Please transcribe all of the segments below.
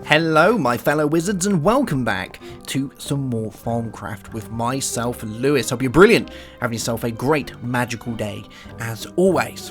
Hello my fellow wizards and welcome back to some more Thaumcraft with myself, Lewis. Hope you're brilliant, having yourself a great magical day as always.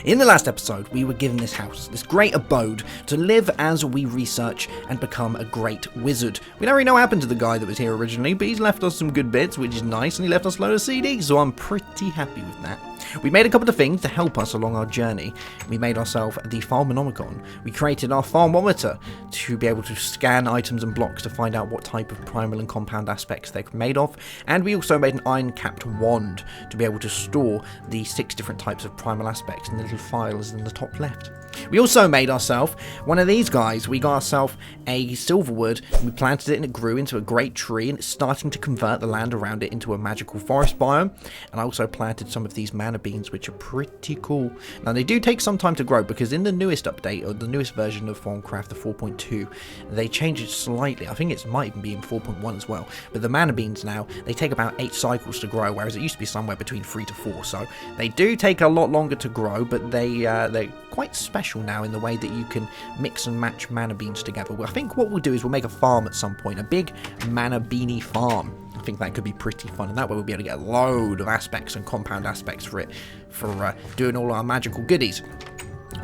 In the last episode we were given this house, this great abode to live as we research and become a great wizard. We don't really know what happened to the guy that was here originally, but he's left us some good bits, which is nice, and he left us a load of CDs, so I'm pretty happy with that. We made a couple of things to help us along our journey. We made ourselves the Thaumaturgist. We created our Thaumometer to be able to scan items and blocks to find out what type of primal and compound aspects they're made of. And we also made an iron-capped wand to be able to store the 6 different types of primal aspects in the little files in the top left. We also made ourselves one of these guys. We got ourselves a silverwood, we planted it and it grew into a great tree, and it's starting to convert the land around it into a magical forest biome. And I also planted some of these mana beans, which are pretty cool. Now they do take some time to grow because in the newest update, or the newest version of Thaumcraft, the 4.2, they changed it slightly. I think it might even be in 4.1 as well. But the mana beans now, they take about 8 cycles to grow, whereas it used to be somewhere between 3 to 4. So they do take a lot longer to grow, but they're quite special now in the way that you can mix and match mana beans together. Well, I think what we'll do is we'll make a farm at some point, a big mana beanie farm. I think that could be pretty fun, and that way we'll be able to get a load of aspects and compound aspects for it, for doing all our magical goodies.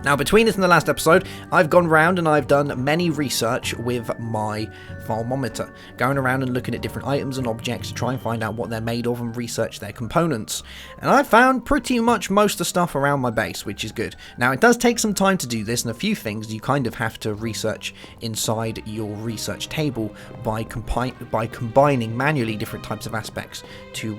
Now, between this and the last episode, I've gone round and I've done many research with my Thaumometer, going around and looking at different items and objects to try and find out what they're made of and research their components. And I found pretty much most of the stuff around my base, which is good. Now, it does take some time to do this, and a few things you kind of have to research inside your research table by combining manually different types of aspects to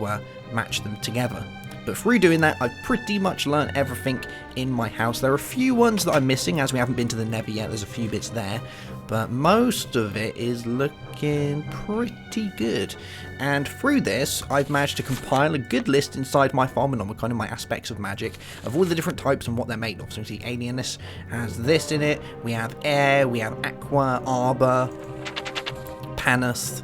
match them together. But through doing that, I've pretty much learned everything in my house. There are a few ones that I'm missing, as we haven't been to the Nether yet. There's a few bits there, but most of it is looking pretty good. And through this, I've managed to compile a good list inside my Thaumaturgist, in my aspects of magic, of all the different types and what they're made of. So you see, alienness has this in it. We have air, we have aqua, arbor, panis.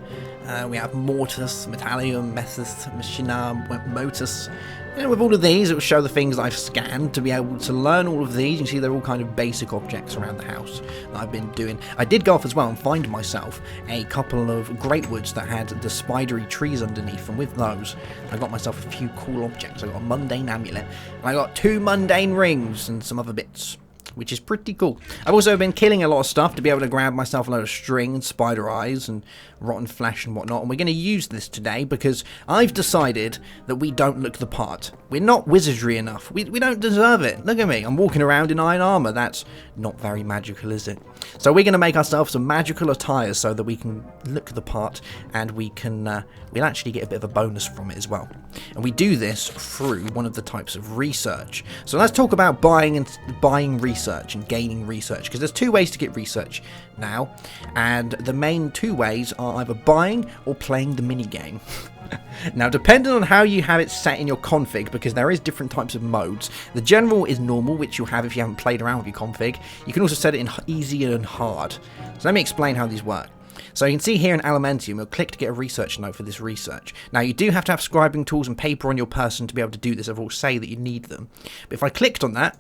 We have mortis, metallium, messis, machinam, motus. And with all of these, it will show the things that I've scanned to be able to learn all of these. You see, they're all kind of basic objects around the house that I've been doing. I did go off as well and find myself a couple of great woods that had the spidery trees underneath, and with those, I got myself a few cool objects. I got a mundane amulet, and I got 2 mundane rings and some other bits, which is pretty cool. I've also been killing a lot of stuff to be able to grab myself a load of string and spider eyes and rotten flesh and whatnot, and we're going to use this today because I've decided that we don't look the part. We're not wizardry enough. We don't deserve it. Look at me. I'm walking around in iron armor. That's not very magical, is it? So we're going to make ourselves some magical attire so that we can look the part, and we can we'll actually get a bit of a bonus from it as well. And we do this through one of the types of research. So let's talk about buying research and gaining research, because there's 2 ways to get research now, and the main 2 ways are either buying or playing the mini game. Now, depending on how you have it set in your config, because there is different types of modes. The general is normal, which you'll have if you haven't played around with your config. You can also set it in easy and hard. So let me explain how these work. So you can see here in Elementium, you'll click to get a research note for this research. Now, you do have to have scribing tools and paper on your person to be able to do this. It will say that you need them. But if I clicked on that,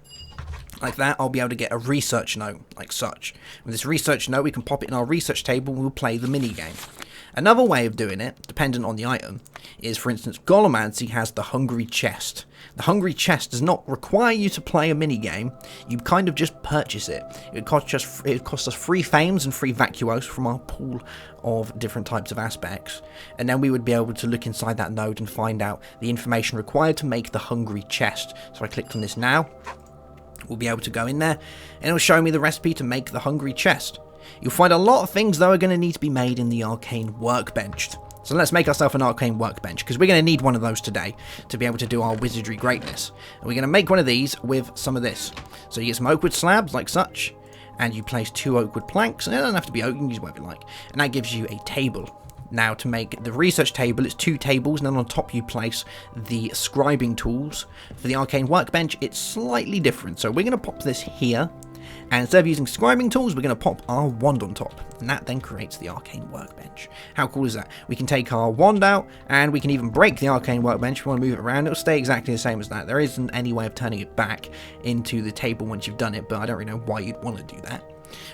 like that, I'll be able to get a research note, like such. With this research note, we can pop it in our research table and we'll play the mini game. Another way of doing it, dependent on the item, is, for instance, Golemancy has the Hungry Chest. The Hungry Chest does not require you to play a mini game. You kind of just purchase it. It costs us 3 fames and 3 vacuos from our pool of different types of aspects, and then we would be able to look inside that node and find out the information required to make the Hungry Chest. So I clicked on this now. We'll be able to go in there, and it'll show me the recipe to make the Hungry Chest. You'll find a lot of things, though, are going to need to be made in the Arcane Workbench. So let's make ourselves an Arcane Workbench, because we're going to need one of those today to be able to do our wizardry greatness. And we're going to make one of these with some of this. So you get some oak wood slabs, like such, and you place 2 oak wood planks, and it doesn't have to be oak, you can use whatever you like. And that gives you a table. Now, to make the research table, it's 2 tables, and then on top you place the scribing tools. For the Arcane Workbench, it's slightly different. So we're going to pop this here, and instead of using scribing tools, we're going to pop our wand on top, and that then creates the Arcane Workbench. How cool is that? We can take our wand out, and we can even break the Arcane Workbench. If we want to move it around, it'll stay exactly the same as that. There isn't any way of turning it back into the table once you've done it, but I don't really know why you'd want to do that.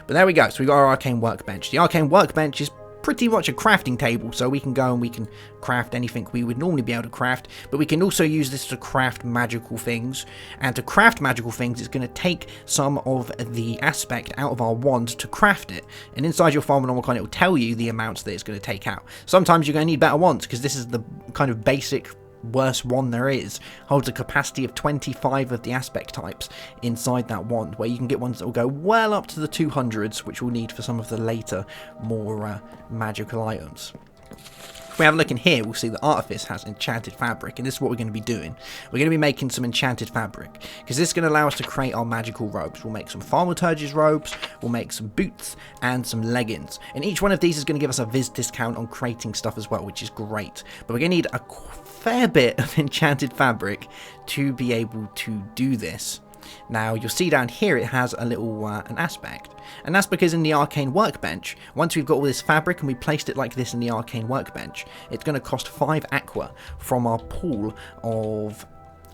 But there we go. So we got our Arcane Workbench. The Arcane Workbench is pretty much a crafting table, so we can go and we can craft anything we would normally be able to craft, but we can also use this to craft magical things. And to craft magical things, it's going to take some of the aspect out of our wand to craft it, and inside your farm icon it will tell you the amounts that it's going to take out. Sometimes you're going to need better wands, because this is the kind of basic worst wand there is. Holds a capacity of 25 of the aspect types inside that wand, where you can get ones that will go well up to the 200s, which we'll need for some of the later more magical items. If we have a look in here, we'll see that Artifice has Enchanted Fabric, and this is what we're going to be doing. We're going to be making some Enchanted Fabric, because this is going to allow us to create our magical robes. We'll make some Thaumaturge's robes, we'll make some boots, and some leggings. And each one of these is going to give us a Viz discount on creating stuff as well, which is great. But we're going to need a fair bit of Enchanted Fabric to be able to do this. Now, you'll see down here it has a little an aspect, and that's because in the Arcane Workbench, once we've got all this fabric and we placed it like this in the Arcane Workbench, it's going to cost 5 aqua from our pool of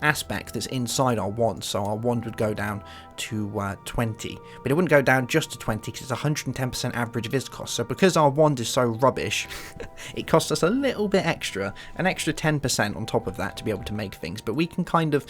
aspect that's inside our wand. So our wand would go down to 20, but it wouldn't go down just to 20 because it's 110% average viz cost. So because our wand is so rubbish, it costs us a little bit extra, an extra 10% on top of that to be able to make things. But we can kind of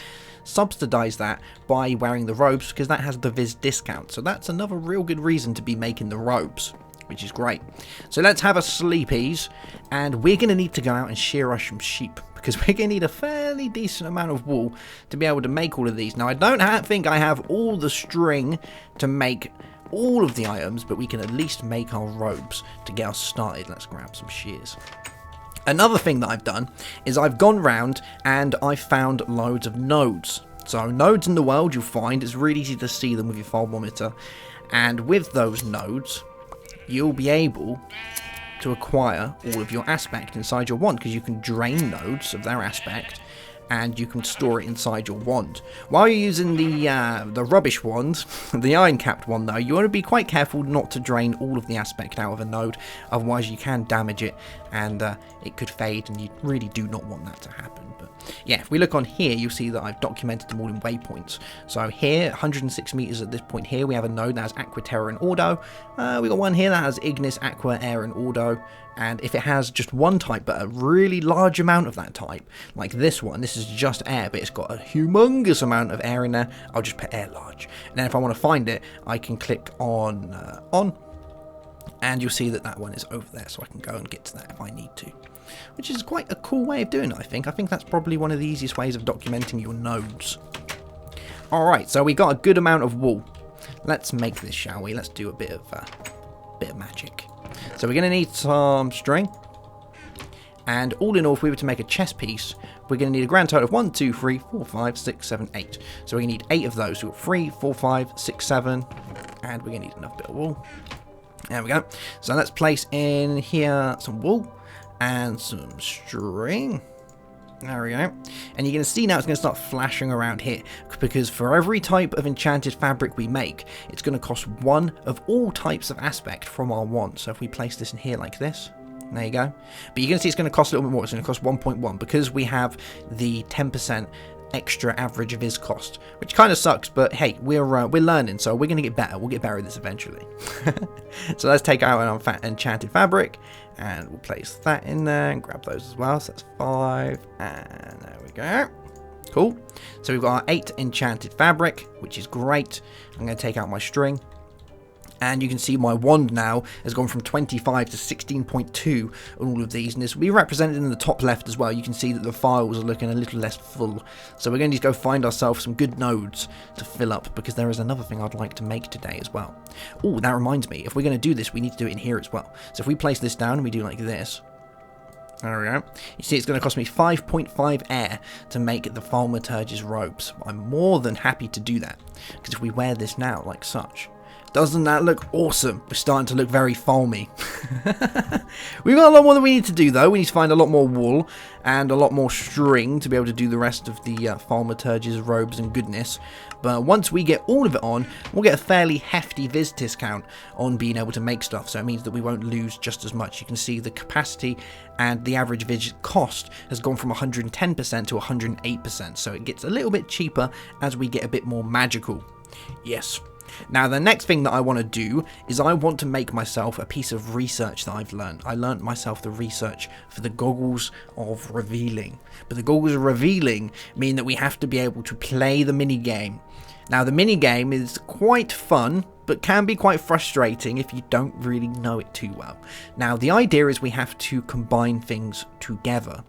subsidize that by wearing the robes, because that has the viz discount. So that's another real good reason to be making the robes, which is great. So let's have a sleepies, and we're going to need to go out and shear us some sheep, because we're going to need a fairly decent amount of wool to be able to make all of these. Now, I don't think I have all the string to make all of the items, but we can at least make our robes to get us started. Let's grab some shears. Another thing that I've done is I've gone round and I've found loads of nodes. So nodes in the world you'll find, it's really easy to see them with your thermometer, and with those nodes you'll be able to acquire all of your aspect inside your wand, because you can drain nodes of their aspect and you can store it inside your wand. While you're using the rubbish wand, the iron capped one though, you want to be quite careful not to drain all of the aspect out of a node, otherwise you can damage it and it could fade, and you really do not want that to happen. But yeah, if we look on here, you'll see that I've documented them all in waypoints. So here, 106 meters at this point here, we have a node that has Aqua, Terra, and Ordo. We got one here that has Ignis, Aqua, Air, and Ordo. And if it has just one type, but a really large amount of that type, like this one, this is just air, but it's got a humongous amount of air in there, I'll just put air large. And then if I want to find it, I can click on, and you'll see that that one is over there, so I can go and get to that if I need to. Which is quite a cool way of doing it, I think. I think that's probably one of the easiest ways of documenting your nodes. Alright, so we got a good amount of wool. Let's make this, shall we? Let's do a bit of magic. So we're going to need some string. And all in all, if we were to make a chest piece, we're going to need a grand total of 1, 2, 3, 4, 5, 6, 7, 8. So we're going to need 8 of those. So we've got 3, 4, 5, 6, 7. And we're going to need enough bit of wool. There we go. So let's place in here some wool and some string. There we go. And you're going to see now it's going to start flashing around here, because for every type of enchanted fabric we make, it's going to cost 1 of all types of aspect from our wand. So if we place this in here like this, there you go. But you're going to see it's going to cost a little bit more. It's going to cost 1.1 because we have the 10% extra average viz cost, which kind of sucks, but hey, we're learning, so we're going to get better. We'll get better at this eventually. So let's take out our enchanted fabric, and we'll place that in there and grab those as well. So that's 5, and there we go. Cool. So we've got our 8 enchanted fabric, which is great. I'm going to take out my string. And you can see my wand now has gone from 25 to 16.2 on all of these. And this will be represented in the top left as well. You can see that the files are looking a little less full. So we're going to go find ourselves some good nodes to fill up, because there is another thing I'd like to make today as well. Oh, that reminds me. If we're going to do this, we need to do it in here as well. So if we place this down and we do like this. There we go. You see it's going to cost me 5.5 air to make the thaumaturge's robes. I'm more than happy to do that, because if we wear this now like such, doesn't that look awesome? We're starting to look very foamy. We've got a lot more that we need to do though. We need to find a lot more wool and a lot more string to be able to do the rest of the thaumaturge's robes and goodness. But once we get all of it on, we'll get a fairly hefty viz discount on being able to make stuff. So it means that we won't lose just as much. You can see the capacity and the average viz cost has gone from 110% to 108%. So it gets a little bit cheaper as we get a bit more magical. Yes. Now, the next thing that I want to do is I want to make myself a piece of research that I've learned. I learned myself the research for the Goggles of Revealing. But the Goggles of Revealing mean that we have to be able to play the mini-game. Now, the mini-game is quite fun, but can be quite frustrating if you don't really know it too well. Now, the idea is we have to combine things together.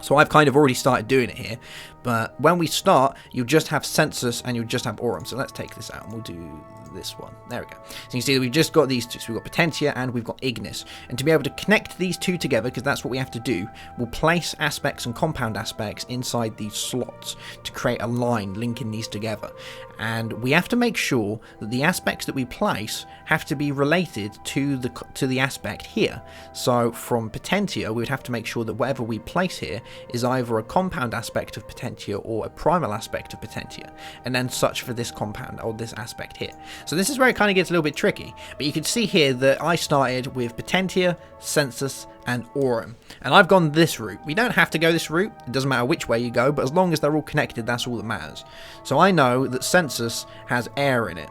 So I've kind of already started doing it here, but when we start, you'll just have Census and you'll just have Orem. So let's take this out and we'll do this one. There we go. So you can see that we've just got these two. So we've got Potentia and we've got Ignis. And to be able to connect these two together, because that's what we have to do, we'll place aspects and compound aspects inside these slots to create a line linking these together. And we have to make sure that the aspects that we place have to be related to the aspect here. So from Potentia, we would have to make sure that whatever we place here is either a compound aspect of Potentia or a primal aspect of Potentia, and then such for this compound or this aspect here. So this is where it kind of gets a little bit tricky, but you can see here that I started with Potentia, Census, and Orem, and I've gone this route. We don't have to go this route, it doesn't matter which way you go, but as long as they're all connected, that's all that matters. So I know that Census has air in it,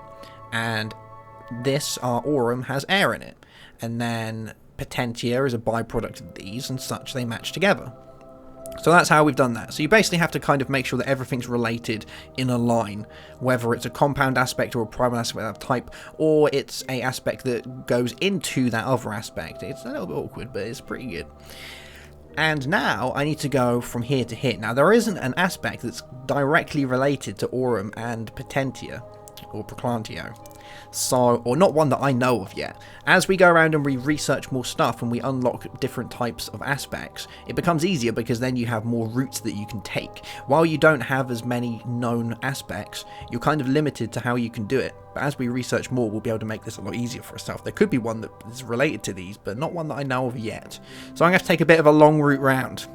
and this, our Orem, has air in it, and then Potentia is a byproduct of these, and such they match together. So that's how we've done that. So you basically have to kind of make sure that everything's related in a line, whether it's a compound aspect or a primal aspect of type, or it's a aspect that goes into that other aspect. It's a little bit awkward, but it's pretty good. And now I need to go from here to here. Now there isn't an aspect that's directly related to Orem and Potentia, or Proclantio. So, or not one that I know of yet. As we go around and we research more stuff and we unlock different types of aspects, it becomes easier because then you have more routes that you can take. While you don't have as many known aspects, you're kind of limited to how you can do it. But as we research more, we'll be able to make this a lot easier for ourselves. There could be one that is related to these, but not one that I know of yet. So I'm going to have to take a bit of a long route round.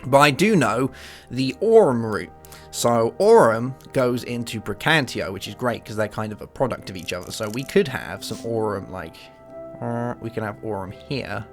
But I do know the Orem route. So Orem goes into Procantio, which is great because they're kind of a product of each other. So we could have some Orem, like, we can have Orem here.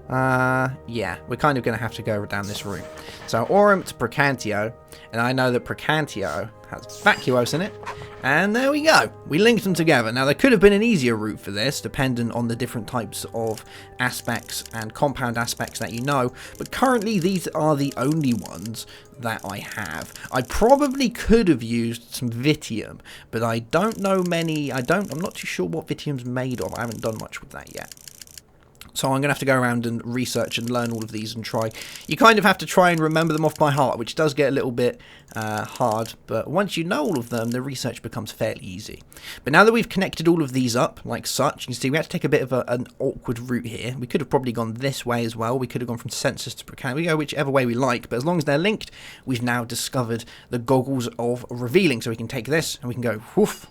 Yeah, we're kind of going to have to go down this route. So Orem to Procantio, and I know that Procantio has Vacuos in it, and there we go. We linked them together. Now there could have been an easier route for this, dependent on the different types of aspects and compound aspects that you know, but currently these are the only ones that I have. I probably could have used some Vitium, but I don't know many. I'm not too sure what Vitium's made of. I haven't done much with that yet. So I'm going to have to go around and research and learn all of these and try. You kind of have to try and remember them off by heart, which does get a little bit hard. But once you know all of them, the research becomes fairly easy. But now that we've connected all of these up, like such, you can see we had to take a bit of an awkward route here. We could have probably gone this way as well. We could have gone from Census to Procant. We go whichever way we like. But as long as they're linked, we've now discovered the Goggles of Revealing. So we can take this and we can go whoof.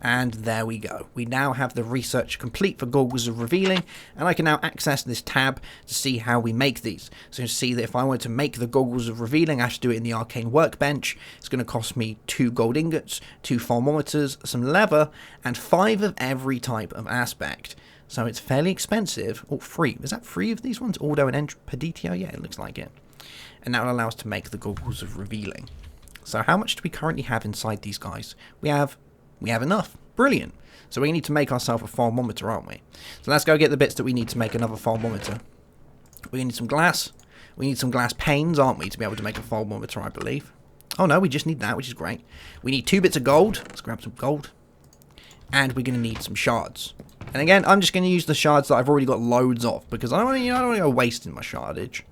And there we go. We now have the research complete for Goggles of Revealing, and I can now access this tab to see how we make these. So you see that if I wanted to make the Goggles of Revealing, I have to do it in the Arcane Workbench. It's going to cost me 2 gold ingots, 2 thermometers, some leather, and 5 of every type of aspect. So it's fairly expensive. Or free. Is that free of these ones? Auto and Peditio? Yeah, it looks like it. And that will allow us to make the Goggles of Revealing. So how much do we currently have inside these guys? We have enough. Brilliant. So we need to make ourselves a thermometer, aren't we? So let's go get the bits that we need to make another thermometer. We need some glass. We need some glass panes, aren't we, to be able to make a thermometer, I believe. Oh no, we just need that, which is great. We need 2 bits of gold. Let's grab some gold. And we're going to need some shards. And again, I'm just going to use the shards that I've already got loads of, because I don't want to go wasting my shardage.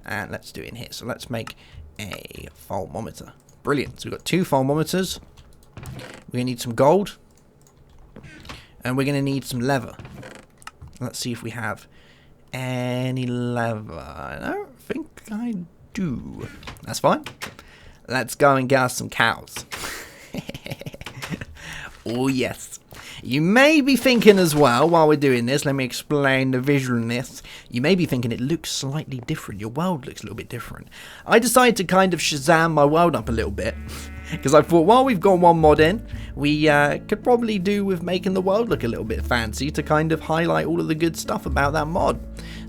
And let's do it in here. So let's make a thermometer. Brilliant. So we've got 2 thermometers. We're going to need some gold. And we're going to need some leather. Let's see if we have any leather. I don't think I do. That's fine. Let's go and get us some cows. Oh, yes. You may be thinking as well, while we're doing this, let me explain the visual in this. You may be thinking it looks slightly different. Your world looks a little bit different. I decided to kind of Shazam my world up a little bit. Because I thought, while we've got one mod in, we could probably do with making the world look a little bit fancy to kind of highlight all of the good stuff about that mod.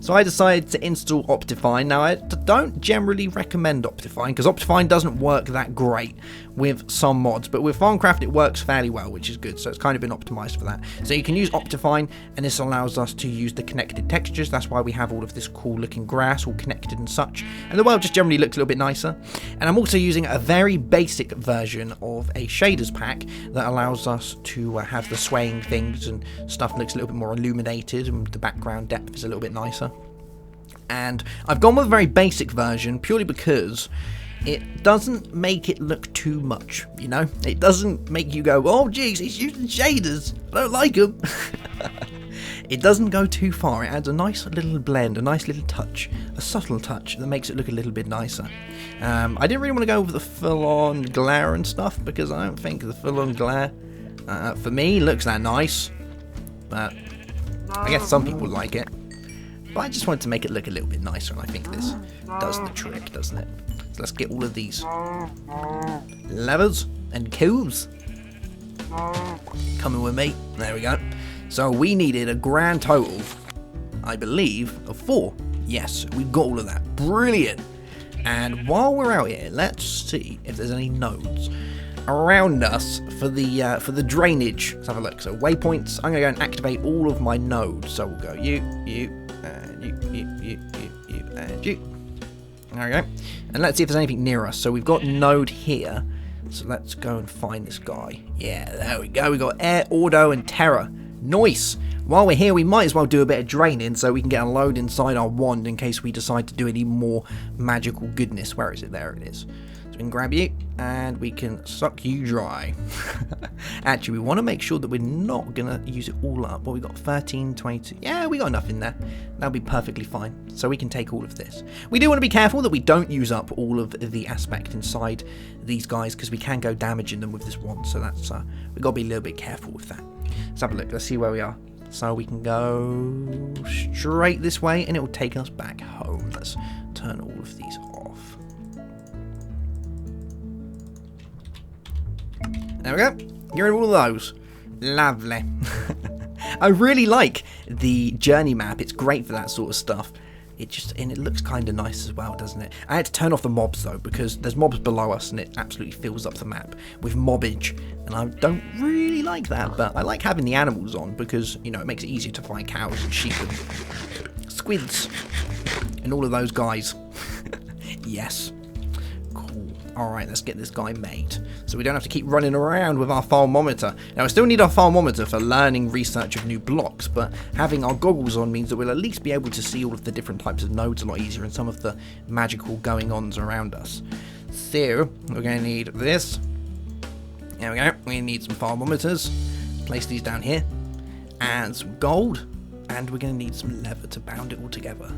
So I decided to install Optifine. Now, I don't generally recommend Optifine because Optifine doesn't work that great with some mods, but with Thaumcraft it works fairly well, which is good. So it's kind of been optimized for that. So you can use Optifine, and this allows us to use the connected textures. That's why we have all of this cool looking grass all connected and such, and the world just generally looks a little bit nicer. And I'm also using a very basic version of a shaders pack that allows us to have the swaying things and stuff looks a little bit more illuminated, and the background depth is a little bit nicer. And I've gone with a very basic version purely because it doesn't make it look too much, you know? It doesn't make you go, oh geez, he's using shaders, I don't like them. It doesn't go too far. It adds a nice little blend, a nice little touch, a subtle touch that makes it look a little bit nicer. I didn't really want to go with the full-on glare and stuff because I don't think the full-on glare, for me, looks that nice. But I guess some people like it. But I just wanted to make it look a little bit nicer, and I think this does the trick, doesn't it? So let's get all of these levers and cubes coming with me. There we go. So we needed a grand total, I believe, of 4. Yes, we've got all of that. Brilliant. And while we're out here, let's see if there's any nodes around us for the drainage. Let's have a look. So waypoints. I'm going to go and activate all of my nodes. So we'll go you, and you, and you. There we go. And let's see if there's anything near us. So we've got node here. So let's go and find this guy. Yeah, there we go. We've got air, ordo, and terror. Nice. While we're here, we might as well do a bit of draining so we can get a load inside our wand in case we decide to do any more magical goodness. Where is it? There it is. So we can grab you and we can suck you dry. Actually, we want to make sure that we're not going to use it all up. Well, we got 13, 22. Yeah, we got enough in there. That'll be perfectly fine. So we can take all of this. We do want to be careful that we don't use up all of the aspect inside these guys because we can go damaging them with this wand. So that's we've got to be a little bit careful with that. Let's have a look. Let's see where we are. So we can go straight this way and it will take us back home. Let's turn all of these off. There we go. Get rid of all of those. Lovely. I really like the journey map. It's great for that sort of stuff. And it looks kind of nice as well, doesn't it? I had to turn off the mobs though, because there's mobs below us and it absolutely fills up the map with mobbage, and I don't really like that, but I like having the animals on because, you know, it makes it easier to find cows and sheep and squids and all of those guys. Yes. Cool. Alright, let's get this guy made so we don't have to keep running around with our thermometer. Now, we still need our thermometer for learning research of new blocks, but having our goggles on means that we'll at least be able to see all of the different types of nodes a lot easier and some of the magical going-ons around us. So, we're going to need this. There we go. We need some thermometers. Place these down here. And some gold. And we're going to need some leather to bound it all together.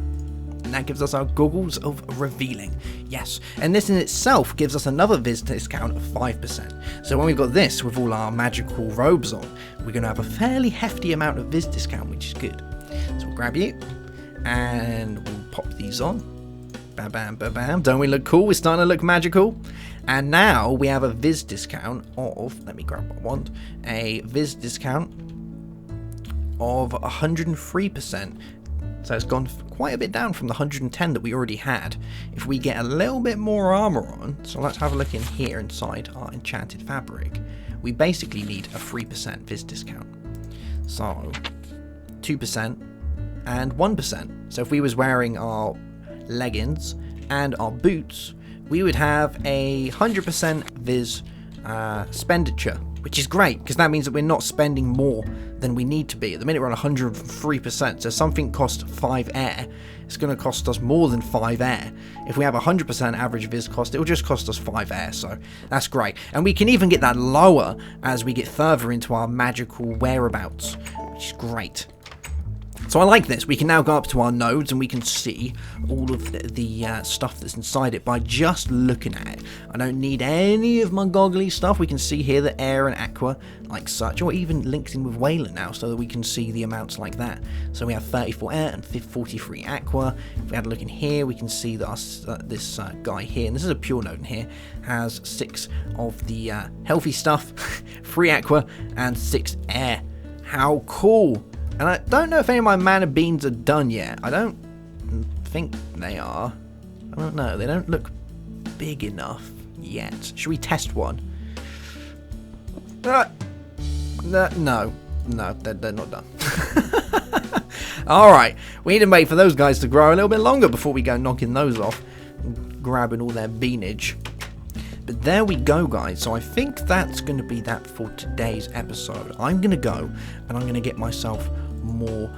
And that gives us our goggles of revealing. Yes, and this in itself gives us another viz discount of 5%. So when we've got this with all our magical robes on, we're going to have a fairly hefty amount of viz discount, which is good. So we'll grab you, and we'll pop these on. Bam, bam, bam, bam. Don't we look cool? We're starting to look magical. And now we have a viz discount of, let me grab my wand, a viz discount of 103%. So it's gone quite a bit down from the 110 that we already had. If we get a little bit more armor on, so let's have a look in here inside our Enchanted Fabric, we basically need a 3% viz discount. So 2% and 1%. So if we was wearing our leggings and our boots, we would have a 100% viz expenditure, which is great because that means that we're not spending more than we need to be. At the minute we're on 103%, so if something costs 5 air, it's going to cost us more than 5 air. If we have 100% average viz cost, it will just cost us 5 air, so that's great. And we can even get that lower as we get further into our magical whereabouts, which is great. So I like this. We can now go up to our nodes and we can see all of the stuff that's inside it by just looking at it. I don't need any of my goggly stuff. We can see here the air and aqua like such, or even linked in with Wayland now so that we can see the amounts like that. So we have 34 air and 43 aqua. If we had a look in here, we can see that this guy here, and this is a pure node in here, has 6 of the healthy stuff, 3 aqua, and 6 air. How cool. And I don't know if any of my mana beans are done yet. I don't think they are. I don't know. They don't look big enough yet. Should we test one? No, they're not done. Alright, we need to wait for those guys to grow a little bit longer before we go knocking those off, grabbing all their beanage. But there we go, guys. So I think that's going to be that for today's episode. I'm going to go and I'm going to get myself more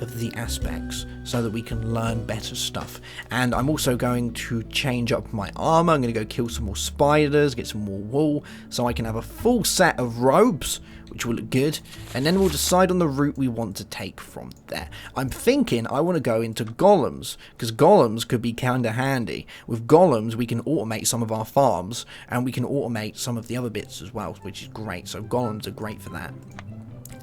of the aspects so that we can learn better stuff. And I'm also going to change up my armor. I'm going to go kill some more spiders, get some more wool, so I can have a full set of robes, which will look good. And then we'll decide on the route we want to take from there. I'm thinking I want to go into golems, because golems could be kind of handy. With golems, we can automate some of our farms, and we can automate some of the other bits as well, which is great. So golems are great for that.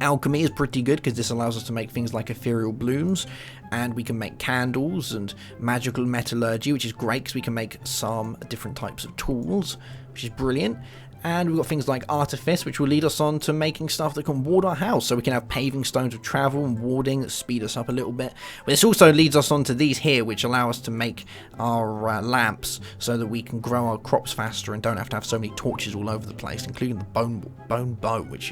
Alchemy is pretty good because this allows us to make things like ethereal blooms, and we can make candles and magical metallurgy, which is great because we can make some different types of tools, which is brilliant. And we've got things like artifice, which will lead us on to making stuff that can ward our house, so we can have paving stones of travel and warding that speed us up a little bit. But this also leads us on to these here, which allow us to make our lamps so that we can grow our crops faster and don't have to have so many torches all over the place, including the bone bow, which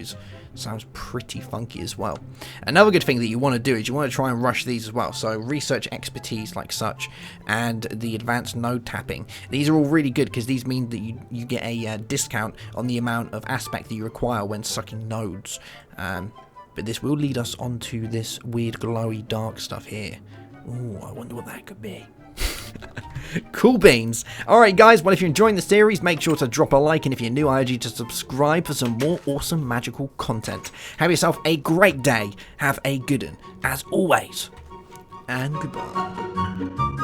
sounds pretty funky as well. Another good thing that you want to do is you want to try and rush these as well. So research expertise like such, and the advanced node tapping. These are all really good because these mean that you get a discount on the amount of aspect that you require when sucking nodes. But this will lead us onto this weird glowy dark stuff here. Ooh, I wonder what that could be. Cool beans. Alright guys, well if you're enjoying the series, make sure to drop a like, and if you're new, I urge you to subscribe for some more awesome magical content. Have yourself a great day, have a good one, as always, and goodbye.